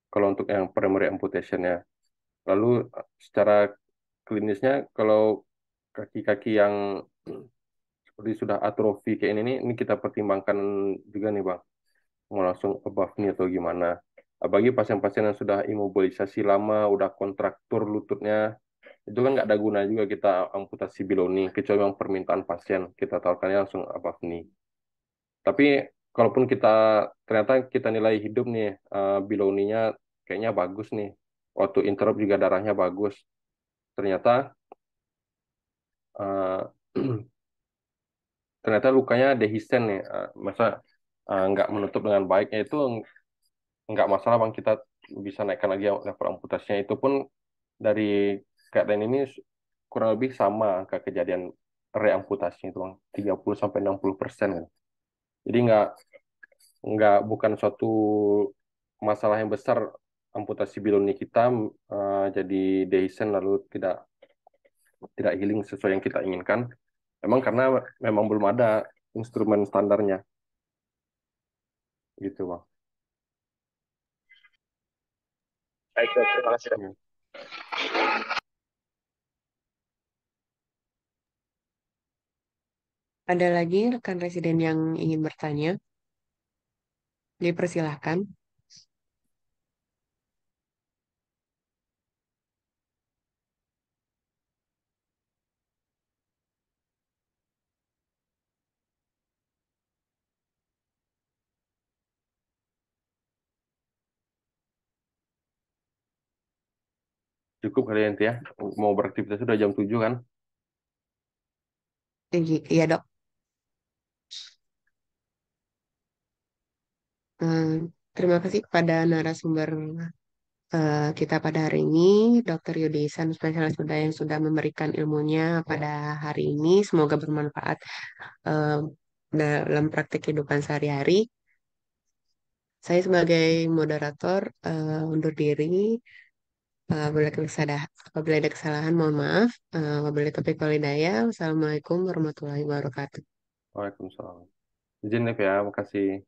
Kalau untuk yang primary amputation ya. Lalu secara klinisnya kalau kaki-kaki yang seperti sudah atrofi kayak ini kita pertimbangkan juga nih Bang. Mau langsung above knee atau gimana. Bagi pasien-pasien yang sudah imobilisasi lama, udah kontraktur lututnya, itu kan nggak ada guna juga kita amputasi below knee, kecuali memang permintaan pasien, kita tawarkannya langsung above knee. Tapi kalaupun ternyata kita nilai hidup nih, below knee-nya kayaknya bagus nih, waktu interrupt juga darahnya bagus, ternyata eh, ternyata lukanya dehiscent nih, masa nggak menutup dengan baiknya itu nggak masalah bang, kita bisa naikkan lagi level amputasinya. Itu pun dari keadaan ini kurang lebih sama angka kejadian reamputasi itu bang, 30-60% kan. Jadi bukan suatu masalah yang besar amputasi biloni kita jadi dehiscent lalu tidak tidak healing sesuai yang kita inginkan. Memang karena memang belum ada instrumen standarnya gitu bang. Baik dok, terima kasih dok. Ya. Ada lagi rekan presiden yang ingin bertanya? Dipersilahkan. Cukup kali ya, nanti ya. Mau beraktivitas sudah jam 7 kan? Iya dok. Hmm, terima kasih kepada narasumber kita pada hari ini, Dr. Yudisan, spesialis bedah yang sudah memberikan ilmunya pada hari ini. Semoga bermanfaat eh, dalam praktik kehidupan sehari-hari. Saya sebagai moderator undur diri. Apabila ada kesalahan, mohon maaf. Wabillahi taufiq wal hidayah. Wassalamualaikum warahmatullahi wabarakatuh. Waalaikumsalam. Izin Dev ya, makasih.